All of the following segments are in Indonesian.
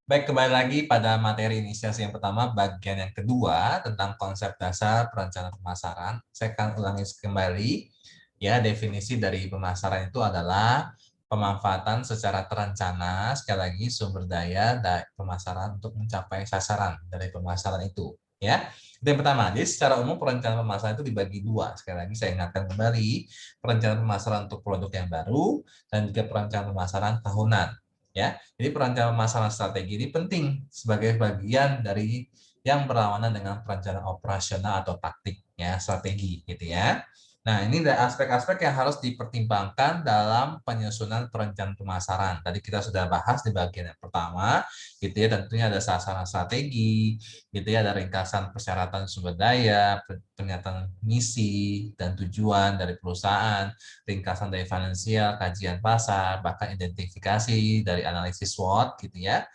Baik, kembali lagi pada materi inisiasi yang pertama, bagian yang kedua tentang konsep dasar perencanaan pemasaran. Saya akan ulangi kembali, ya, definisi dari pemasaran itu adalah pemanfaatan secara terencana, sekali lagi sumber daya dari pemasaran untuk mencapai sasaran dari pemasaran itu. Ya, itu yang pertama. Jadi secara umum perencanaan pemasaran itu dibagi dua. Sekali lagi saya ingatkan kembali, perencanaan pemasaran untuk produk yang baru dan juga perencanaan pemasaran tahunan. Ya, jadi perencanaan pemasaran strategi ini penting sebagai bagian dari yang berlawanan dengan perencanaan operasional atau taktik ya, strategi gitu ya. Nah, ini ada aspek-aspek yang harus dipertimbangkan dalam penyusunan perencanaan pemasaran. Tadi kita sudah bahas di bagian yang pertama, gitu ya, tentunya ada sasaran strategi, gitu ya, ada ringkasan persyaratan sumber daya, pernyataan misi dan tujuan dari perusahaan, ringkasan dari finansial, kajian pasar, bahkan identifikasi dari analisis SWOT gitu ya,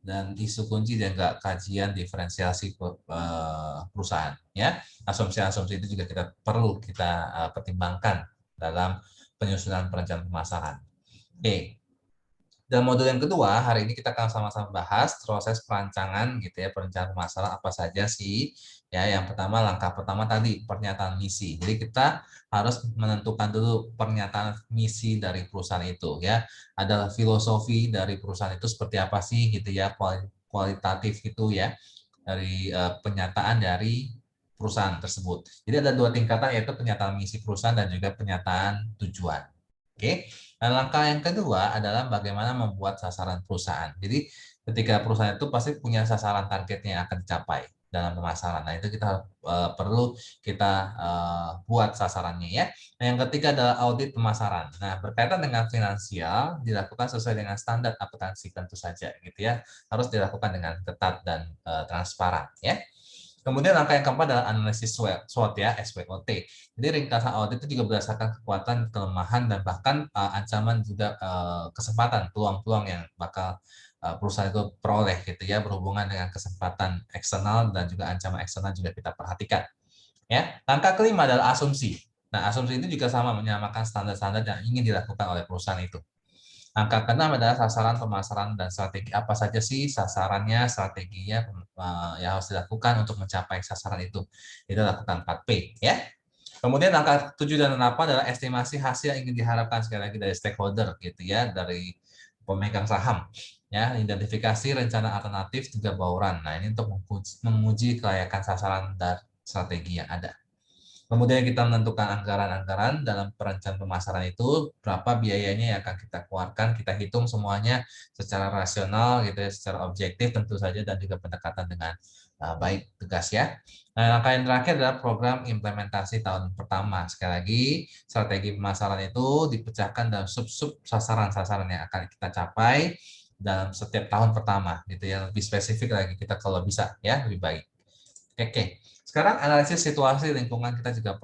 dan isu kunci dan juga kajian diferensiasi perusahaan ya. Asumsi-asumsi itu juga perlu kita pertimbangkan dalam penyusunan perencanaan pemasaran. Oke. Dan modul yang kedua, hari ini kita akan sama-sama bahas proses perancangan gitu ya, perencanaan pemasaran apa saja sih. Ya, yang pertama, langkah pertama tadi, pernyataan misi. Jadi kita harus menentukan dulu pernyataan misi dari perusahaan itu ya. Ada filosofi dari perusahaan itu seperti apa sih gitu ya, kualitatif itu ya, dari pernyataan dari perusahaan tersebut. Jadi ada dua tingkatan, yaitu pernyataan misi perusahaan dan juga pernyataan tujuan. Oke. Dan langkah yang kedua adalah bagaimana membuat sasaran perusahaan. Jadi ketika perusahaan itu pasti punya sasaran targetnya yang akan dicapai dalam pemasaran. Nah, itu kita perlu kita buat sasarannya ya. Nah, yang ketiga adalah audit pemasaran. Nah, berkaitan dengan finansial dilakukan sesuai dengan standar akuntansi tentu saja gitu ya. Harus dilakukan dengan ketat dan transparan ya. Kemudian langkah yang keempat adalah analisis SWOT ya, SWOT. Jadi ringkasan audit itu juga berdasarkan kekuatan, kelemahan, dan bahkan ancaman juga kesempatan, peluang-peluang yang bakal perusahaan itu peroleh gitu ya, berhubungan dengan kesempatan eksternal dan juga ancaman eksternal juga kita perhatikan. Ya, langkah kelima adalah asumsi. Nah, asumsi itu juga sama, menyamakan standar-standar yang ingin dilakukan oleh perusahaan itu. Angka keenam adalah sasaran pemasaran dan strategi. Apa saja sih sasarannya, strateginya yang harus dilakukan untuk mencapai sasaran itu. Itu lakukan 4P ya. Kemudian angka 7 dan 8 adalah estimasi hasil yang ingin diharapkan sekali lagi dari stakeholder gitu ya, dari pemegang saham. Ya, identifikasi rencana alternatif juga bauran. Nah, ini untuk menguji kelayakan sasaran dan strategi yang ada. Kemudian kita menentukan anggaran-anggaran dalam perencanaan pemasaran itu, berapa biayanya yang akan kita keluarkan, kita hitung semuanya secara rasional gitu ya, secara objektif tentu saja, dan juga pendekatan dengan baik, tegas ya. Nah, langkah yang terakhir adalah program implementasi tahun pertama. Sekali lagi, strategi pemasaran itu dipecahkan dalam sub-sub sasaran-sasaran yang akan kita capai dalam setiap tahun pertama gitu ya. Lebih spesifik lagi kita kalau bisa ya, lebih baik. Oke. Sekarang analisis situasi lingkungan kita juga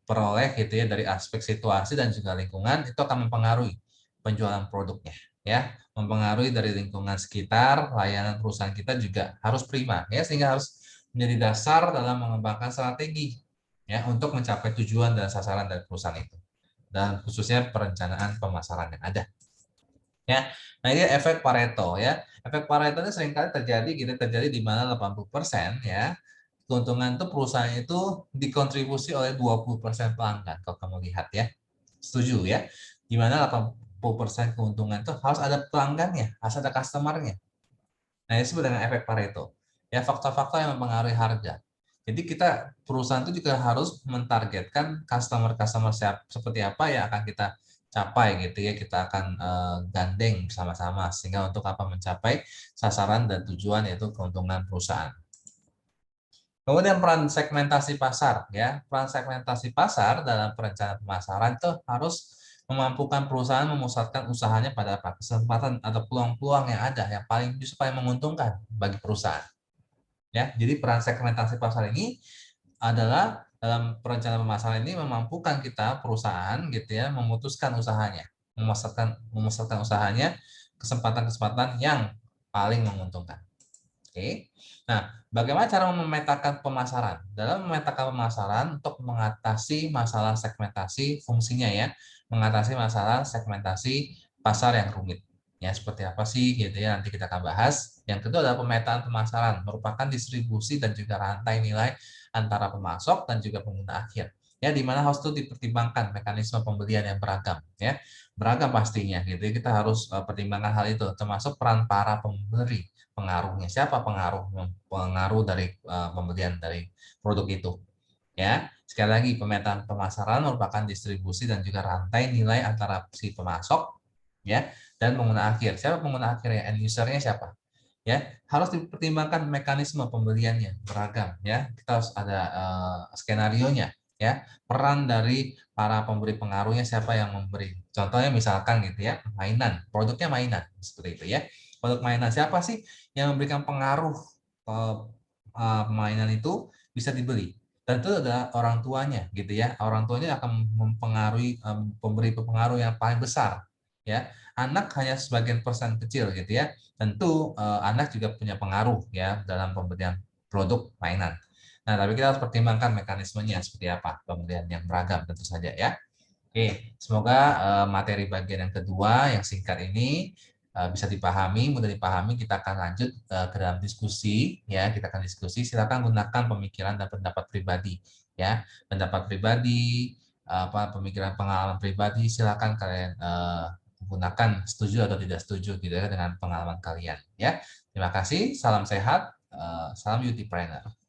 peroleh gitu ya, dari aspek situasi dan juga lingkungan itu akan mempengaruhi penjualan produknya ya, mempengaruhi dari lingkungan sekitar, layanan perusahaan kita juga harus prima ya, sehingga harus menjadi dasar dalam mengembangkan strategi ya untuk mencapai tujuan dan sasaran dari perusahaan itu, dan khususnya perencanaan pemasaran yang ada ya. Nah, ini efek Pareto ya. Efek Pareto ini seringkali terjadi di mana 80% ya keuntungan itu perusahaan itu dikontribusi oleh 20% pelanggan kalau kamu lihat ya. Setuju ya? Di mana 80% keuntungan itu harus ada pelanggannya, harus ada customer-nya. Nah, ini disebut dengan efek Pareto. Ya, faktor-faktor yang mempengaruhi harga. Jadi kita perusahaan itu juga harus mentargetkan customer-customer seperti apa yang akan kita capai gitu ya. Kita akan gandeng bersama-sama sehingga untuk apa mencapai sasaran dan tujuan, yaitu keuntungan perusahaan. Kemudian peran segmentasi pasar ya. Peran segmentasi pasar dalam perencanaan pemasaran itu harus memampukan perusahaan memusatkan usahanya pada apa? Kesempatan atau peluang-peluang yang ada yang justru paling menguntungkan bagi perusahaan. Ya, jadi peran segmentasi pasar ini adalah dalam perencanaan pemasaran ini memampukan kita perusahaan gitu ya memutuskan usahanya, memusatkan usahanya kesempatan-kesempatan yang paling menguntungkan. Oke. Nah, bagaimana cara memetakan pemasaran? Dalam memetakan pemasaran untuk mengatasi masalah segmentasi fungsinya ya, mengatasi masalah segmentasi pasar yang rumit. Ya, seperti apa sih gitu ya, nanti kita akan bahas. Yang kedua adalah pemetaan pemasaran, merupakan distribusi dan juga rantai nilai antara pemasok dan juga pengguna akhir. Ya, di mana harus itu dipertimbangkan mekanisme pembelian yang beragam, ya. Beragam pastinya gitu. Ya. Kita harus pertimbangkan hal itu, termasuk peran para pembeli, pengaruhnya. Siapa pengaruh dari pembelian dari produk itu. Ya, sekali lagi pemetaan pemasaran merupakan distribusi dan juga rantai nilai antara si pemasok, ya, dan pengguna akhir. Siapa pengguna akhirnya? End usernya siapa? Ya, harus dipertimbangkan mekanisme pembeliannya beragam. Ya, kita harus ada skenario-nya. Ya, peran dari para pemberi pengaruhnya siapa yang memberi. Contohnya misalkan gitu ya, mainan, produknya mainan seperti itu ya. Produk mainan siapa sih yang memberikan pengaruh eh, mainan itu bisa dibeli? Dan itu adalah orang tuanya gitu ya. Orang tuanya akan mempengaruhi pemberi pengaruh yang paling besar ya. Anak hanya sebagian persen kecil gitu ya. Tentu anak juga punya pengaruh ya dalam pembelian produk mainan. Nah, tapi kita harus pertimbangkan mekanismenya seperti apa pembelian yang beragam tentu saja ya. Oke, semoga materi bagian yang kedua yang singkat ini bisa dipahami, mudah dipahami. Kita akan lanjut ke dalam diskusi, ya. Kita akan diskusi. Silakan gunakan pemikiran dan pendapat pribadi, ya. Pendapat pribadi, apa pemikiran pengalaman pribadi. Silakan kalian gunakan setuju atau tidak setuju gitu ya dengan pengalaman kalian, ya. Terima kasih. Salam sehat. Salam Beauty Planner.